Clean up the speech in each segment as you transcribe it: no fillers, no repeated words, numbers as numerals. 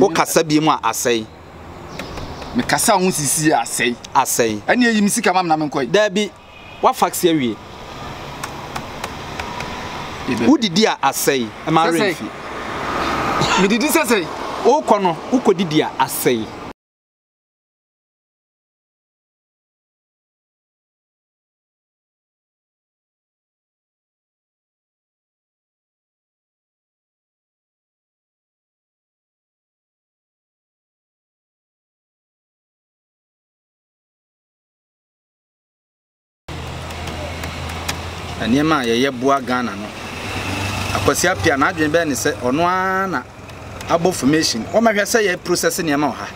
O kasa bi mu asɛe. Me kasa ho sisi asɛe. Asɛe. Ɛne ayi mi sika mam na me nkɔi. Da bi wa fax awie. Udidi a asɛe. E ma refi. Me didi sɛsɛe. O kɔ no, ukodidi a asɛe. Aniema ye boa Ghana no. Akwasi apia na adwen be ne se ono na abo formation. O ma hwe se ye process niema o ha.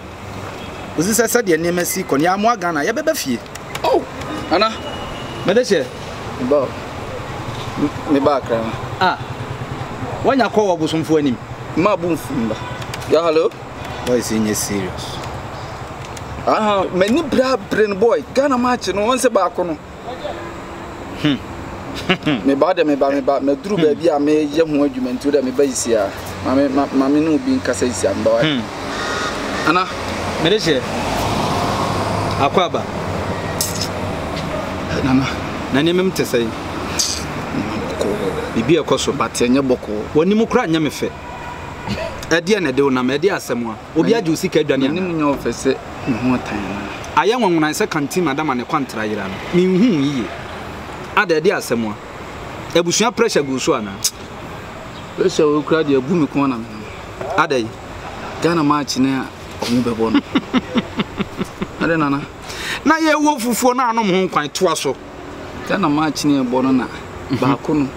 Ozi se de niema si ko ne amoa Ghana ye beba fie. Oh, ana. Medeche. Ba. Me ba kra. Ah. Wanya ko wo busumfo anim. Ma bu mfumba. Yeah, hello. Boy is in serious. Ah, many brain boy. Ghana match no once ba ko no. Me ba me duru ba bi a me ye ho adwuma nti o me ba isia ma me no bi nkasa isia mba wa ana mereche akwaba nana na ne mem tesai bibi ekoso bate nye boko woni mu kra nya me fe ade na de na me de asem a obi age usika aduane ni mu nya ofese me ho tan na aye nwonwunan se kanti madam ne kwantra yira no me hu yiye ada de asem a ebusua pressure go so ana pressure we kra de abu me ko na ada yi Ghana match na omu bebo no ada nana na ye wo fufuo na anom ho kwan toa so Ghana match na ebo no na ba ko no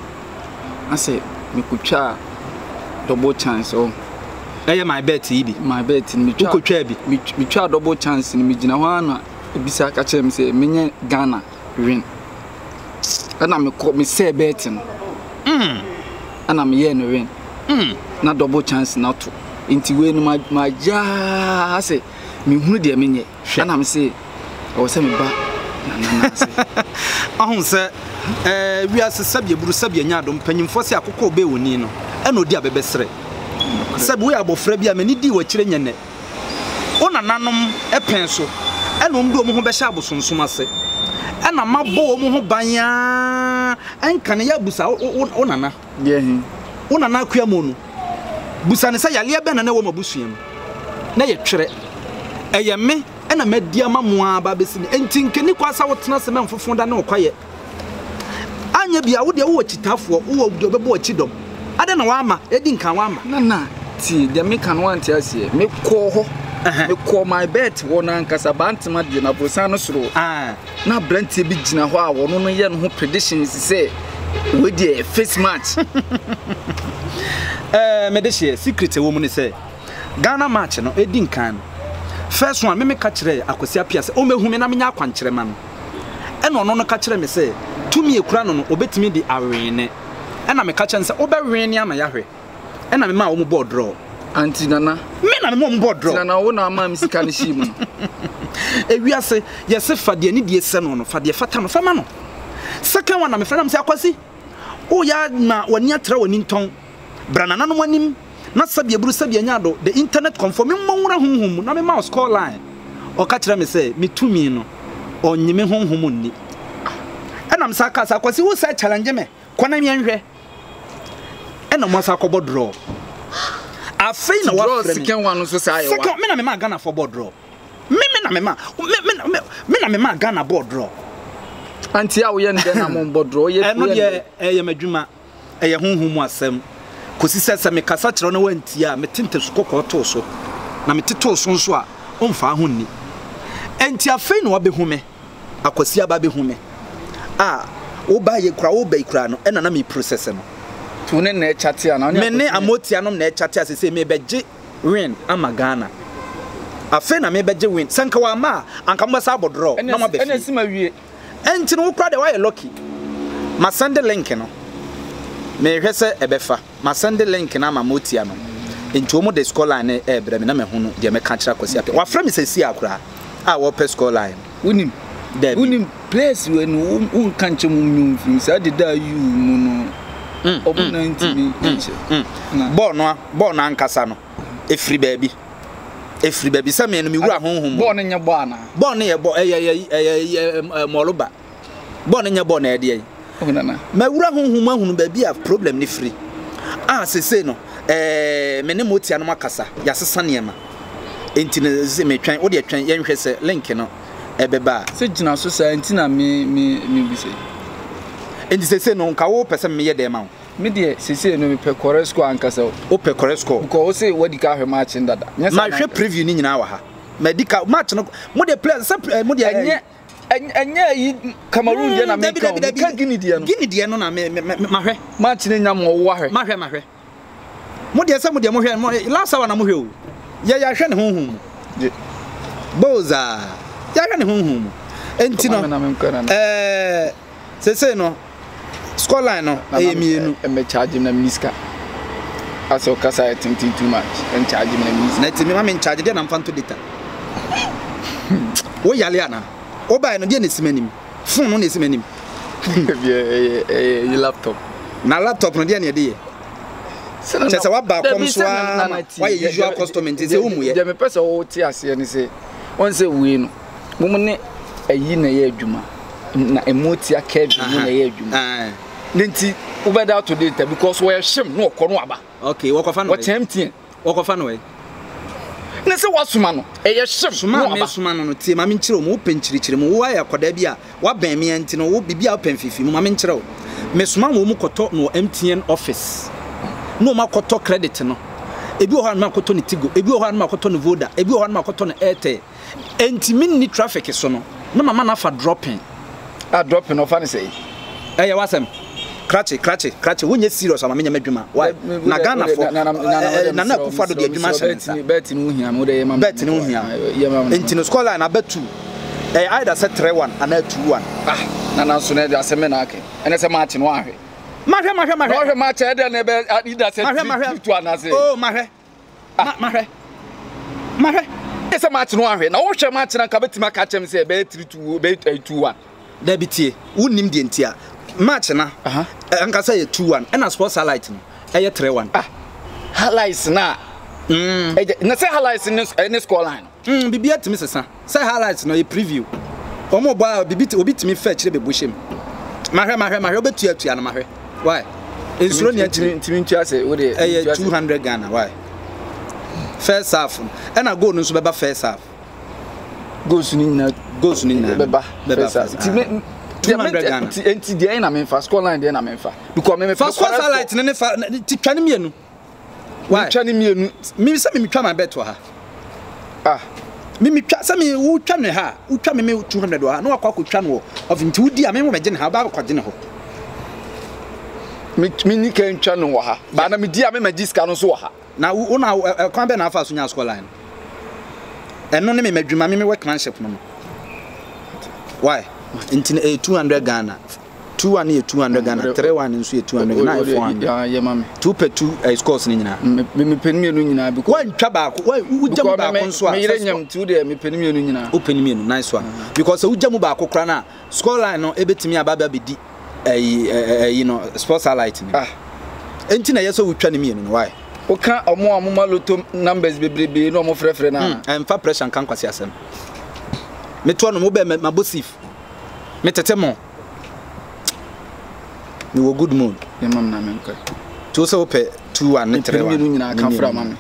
ase me kutwa double chance oh my bet yi bi my bet ni twa ukotwa bi me twa double chance ni me gina ho ana ebisa ka chere me se menye Ghana win ana me say bet no ana me ye no win na double chance na to inti we no ma ja ase me hunu de menye ana me say o se me ba na ase ahun se wi ase sabie buru sabie nya adom panyimfo se akokɔ be woni no ɛna odi abebesere sabu ya abofra bi a mani di wakire nyene ona nanom epen so ɛna omdo mo ho be hya abosonsom ase ɛna mabo mo ho banya ɛnka ne ya busa onana ye hin onana akua mo no busa ne sa yale be na na wo mabusuam na ye twere ɛyɛ me ɛna madi ama mo aba besi ne entinkeni kwasa wotena se memfofo da na okwaye anya bia wo de wo chitafo wo do bebo chidom ade na wa ama edi nkan wa ama na ti de me kan want ase me ko ho me ko my bet wo na nkasa bantima de na bosan no soro na brantie bi gina ho a wo no ye no ho predictions say we dey face match me de share secret wo mu ne say Ghana match no edi nkan first one me ka kire akosi apia say o mehu me na me nya akwankire ma no e no no ka kire me say tumi ekura no obetimi di awene e na me ka kire say obewene ama ya hwe e na me ma wo mu board draw anti nana me na me mo board draw nana wo na ma me sika ne shi mu ewiase yese fade ani die se no fade fata no fama no second one na me fram say akwasi o ya na wani atra wani nton branana no wanim na sabia buru sabia nya do the internet confirm me monwura honhom na me ma score line o ka kire me say me tumi no onyime honhom nni enam saka kwasi wo say challenge me kona me nhwe enam wasa ko draw afei na wa frame second one so say ayo second me na me ma Ghana for board draw me na me ma Ghana board draw anti a wo ye ndɛ na mo board draw ye eno ye eye madwuma eye honhom asem kosi sese me kasa kire no wantia me tinte sukoko to so na me tito so nso a omfa ho nni enti afei na wabehume akwasi aba behume wo ba ye kura wo ba ikura no ena na me process no to ne na chate ana me ne amotia no na chate asese me beje win ama Ghana afei na me beje win sanka wa ma anka mo sa bodro na mo be ena sima wie enti no wo kura de wa ye lucky ma send link no me hwese ebefa ma send link na ma motia no enti omo de score line e bre me na me hunu de me ka kira kwasi apia wa fra me sesi akura wo pe score line unim place when un kanche mu nyum say de da you mu no obu 90 ball no ankasa no efri baabi efiri baby say me no me wura honhom ball nya ball na ball ne ye ball moloba ball ne nya ball na ede onana ma wura honhom ahunu baby a problem ne free sese no me ne motia no makasa ya sesa ne ma enti ne ze me twan wo de twan ye nhwe se link no ebeba se gina so sa enti na me bi se enti sese no nka wo pese me ye de ma wo me de sese no me pe correct score ankasa o pe correct score because say wadi ka hwe match ndada ma hwe preview ni nyina wa ha medical match no mo de play mo de anya yi Cameroon de na me ka Guinea de no na me ma hwe match ni nyam wo hwe ma hwe mo de se mo de mo hwe last hour na mo hwe o ya hwe ne honhom boza ya hwe ne honhom enti no sese no scoreline no mienu me charge na miska aso kasa I think too much and charge me na miska na timi ma me charge de na mfanto data wo yale ana o bai no de na simanim phone no na simanim ye laptop na laptop no de na de chese wa ba kom so wa ye usual customer nti wo mu ye de me pese wo ti ase ni se won se we no mo ne ayi na ye adwuma na emotia Kevin na ye adwuma nti ubeda to data because we shim no okono aba okay wo kofa no wo champion wo kofa no we ne se wasuma no ye shim suma me suma no tie ma me nkire mo penchirichire mo wo ayakoda bia wa ban me enti no wo bibia pen fifi mo ma me nkire me suma mo mu koto no MTN office no ma koto credit no ebi o ha ma koto ne Tigo ebi o ha ma koto ne Voda ebi o ha ma koto ne Airtel enti minni traffic so no na mama na fa dropping dropping of any say wasem Krachi wonye serious ama menya madwuma na Ghana for na kufa do de adwuma hye bet ni ohia mo de yema bet ni ohia enti no scoreline na betu either set 3-1 and 2-1 na so na de aseme na ake ene se match no ahwe mahwe match e de na be either set 2-2 na say oh mahwe ese match no ahwe na wo hwe match na ka betima ka chem say be 3-2 be 2-1 da bitie wonim de ntia match na anka say 2-1 and sports highlight no 3-1 highlights na na say highlights in score line bibia timi sesa say highlights no e preview omo boy bibiti obitimi fa kire be bohye mahwe obetu atua na mahwe why ensuro ni timi ntua say we dey 200 Ghana why first half and a goal no so beba first half goals ni nyina beba timi 200 Ghana enti de na me fa score line de na me fa because me fa score highlight ne fa titwane mienu why titwane mienu mi se mi twa ma bet wa ha mi twa se mi wo twa ne ha wo twa me 200 wa na wakwa twa no of nti wudi a me mo meje ne ha ba kwa je ne ho mi ni kan twa no wa ha ba na mi di a me magiska no so wa ha na wo na kwan be na afa so nya score line eno ne me madwuma me workmanship no why nti 200 Ghana 2-1 ye 200 Ghana 3-1 nso ye 200 Ghana 400 ya mame 2-2 scores ni nyina me penimienu nyina bi wan twa ba ko wujam ba ko nso a me yire nyam tu de me penimienu nyina o penimienu nice one because wujam ba ko kra na score line no ebetimi ababa bedi you know sports highlight ni enti na yeso wutwa ne mienu no why o kan omo amoma loto numbers bebrebe no omo frefre na em fa pressure kan kwase asem me to no mo be mabosif me tetemo ni wo good mood ya mam na men kai to so pe 2-1 ne 3-1 me nyina kan fra mam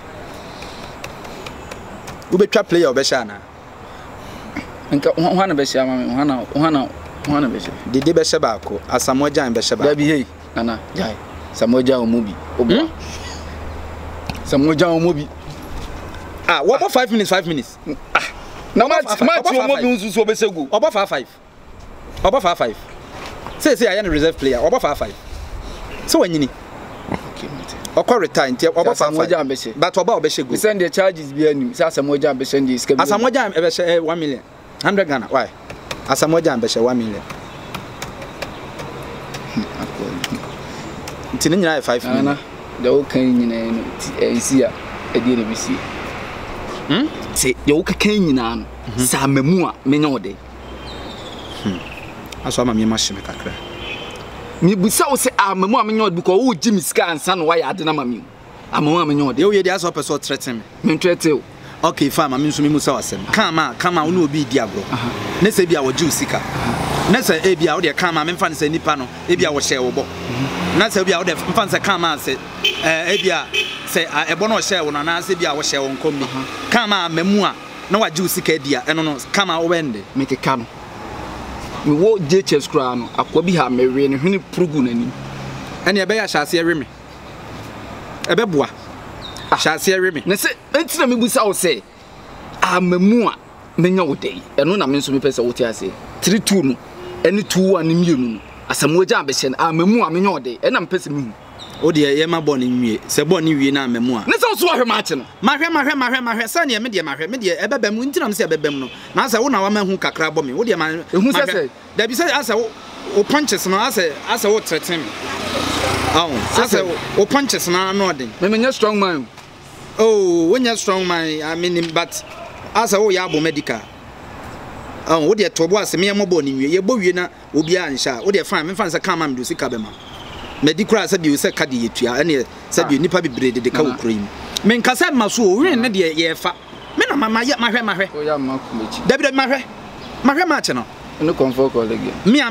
wo betwa player obesha na nka ho na be sha mam ho na be sha dede be sha ba ko asamoja be sha ba da bi hey nana jai samoja o mobi obo samoja o mobi what about 5 minutes na match o mobi nsu so be segu obo 5 say I am a reserve player obo 5 so wanyini okay mate okọ retire ntia obo 5 but obo be shego we send the charges bi anim say asamoja be send the schedule asamoja be she 1 million 100 Ghana why asamoja be she 1 million nti nyina 5 million the whole kan nyina no ensia e die na bisi say the whole kan nyina no sa mamu a menya ode aso ama me machine kakra mi busa wo say amamu amenyo ode because wo gimi sika ansa no wa ya ade na mami amamu amenyo ode ye wo ye dia so person threaten me threaten okay fine ma me nso me musa wasem kama wo no obi di agro na se bia wo ju sika na se e bia wo de kama me mfa ne se nipa no e bia wo hye wo bo na se bia wo de mfa se kama se e bia se ebo no hye wo na se bia wo hye wo nkom bi kama mamu a na wa ju sika dia eno no kama wo bende me keka no me wo JHS kra no akwa bi ha mewe ne hwene progu nani ene e be ya hyase ewe me e be boa hyase ewe me na se entina me busa wo se amamu a menya wo dei eno na me nso me pese wo ti ase 32 no ene 21 ne mienu no asamo gya abehye na amamu a menya wo dei ena me pese me o de ye ma bɔ ne nwie se bɔ ne wie na amamu a ne se wo so ahwe ma ache no mahwe sa ne me de mahwe me de ebebam no ntinam se ebebam no na sa wo na wa ma hu kakra bɔ me wo de ma ehu se da bi se asa wo punches no asa wo tretem asa wo punches na no den me menya strong man oh when you strong man I mean but asa wo ya abo medical wo de tobo ase me mo bɔ ne nwie ye bɔ wie na obi a nhya wo de fan me fan se kama me do sika be ma medical said you say kadi yetua ene said you nipa bibre de ka wokroim men kasa maso o wen ne de ye fa me na mama mahwe o ya makumechi david mahwe ma che no no comfort colleague mia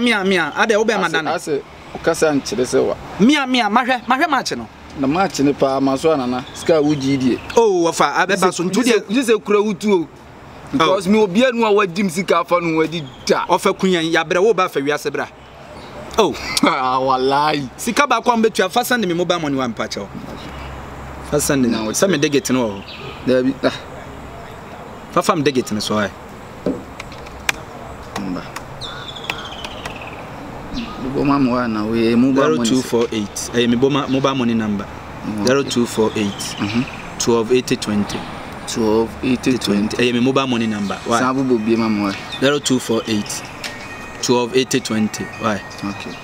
ade wo be madana ase kasa nchire se wa mia mahwe ma che no na ma che ne pa maso anana ska wuji die oh wafa abeba so ntu de you say kura wutu because me obi anu a wadim sika afa no wadi da ofa kunyan ya bre wo ba fa wiase bra oh wallahi sika ba kwa mbetua fa send me mobile money wa mpacha o fa send na se me degete no da bi fa fam degete no so ai mba boma mo wa na we mobile money 0248 me boma mobile money number 0248 128020 128020 me mobile money number why sabu bobi ma mo 0248 128020 why okay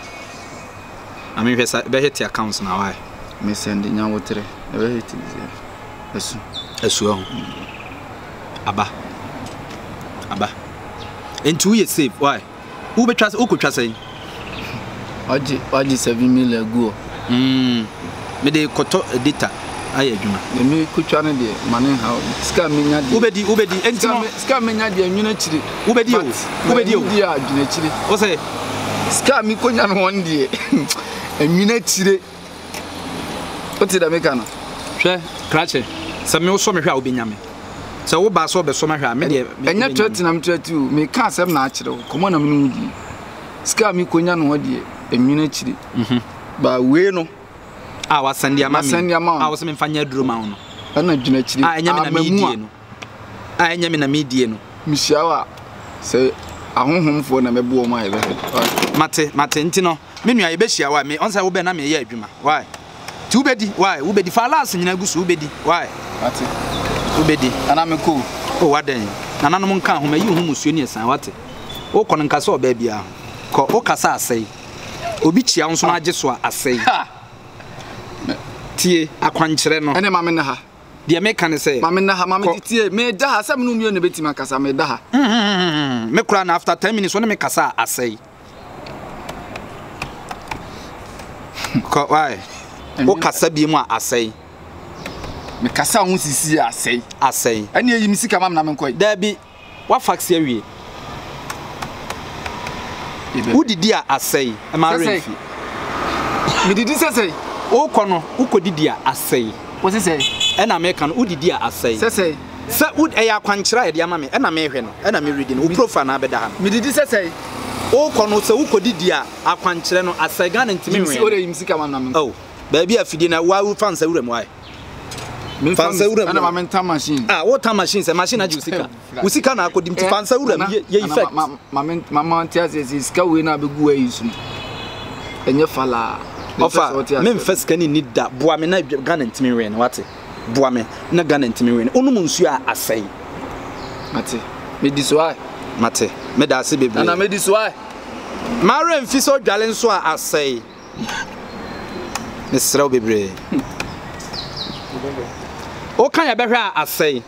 I mean be hit accounts now why me send nya wotre be hit esu aba and 2 years save why who be trust who could trust say oji 7 million go me de koto data aye adwuma me kutwa ne de mane ha ska menya de ubedi entino ska menya de anwuna chiri ubedi o dia adwuna chiri o say ska mi konya no won de anwuna chiri o ti da me kana hwe krache se me so me hwa obenya me se wo ba so be so me hwa me de enya 30 na 30 me ka asem na achire komo na me no di ska mi konya no de anwuna chiri ba we no wasandia mama was me fanya duro ma no ana dwuna chiri enya me na medie no enya me na medie no misiawa se ahonhomfo na mebo ma ebe mate ntino me nua ebe hia wa me onsa wo be na me ye adwuma why ti ubedi why ubedi fa last nyina gusu ubedi why mate ubedi ana me ko o waden nananom nka ho mayi hu musuo ni esan wate wo kono nkasa oba bia ko o kasa asai obi chia nso na age so asai tie akwankyere no ene mame na ha de me kan say mame na ha mame tie me da ha sam no mie na betima kasa me da ha me kura na after 10 minutes when me kasa asai ko why o kasa bi mu asai me kasa ho sisi asai ene yi misika mam na me nkoi da bi wa fax awie udidi asai e ma refi me didi sesei o kono ukodidi asai wo sesei e na me kan udidi asai sesei se ud e ya kwankyera e de ama me e na me hwe no e na me ready no profile na abeda ha me didi sesei o kono se ukodidi akwankyere no asai ga na ntimi hwe o re yimsika mam na me oh ba bia afidi na wa wu fansa wura mu ai fansa wura mu ana ma mental machine water machine se machine aji usika na akodim ti fansa wura mu ye effect mama ntiase sika we na begu ayi sum enye fala ofa me first can need that boa me na Ghana ntimi we no wate boa me na Ghana ntimi we no onum nsu a asai mate me di so ai mate me da ase bebre na me di so ai mare mfi so dwale nso a asai me sraw bebre o kan ya behwe a asai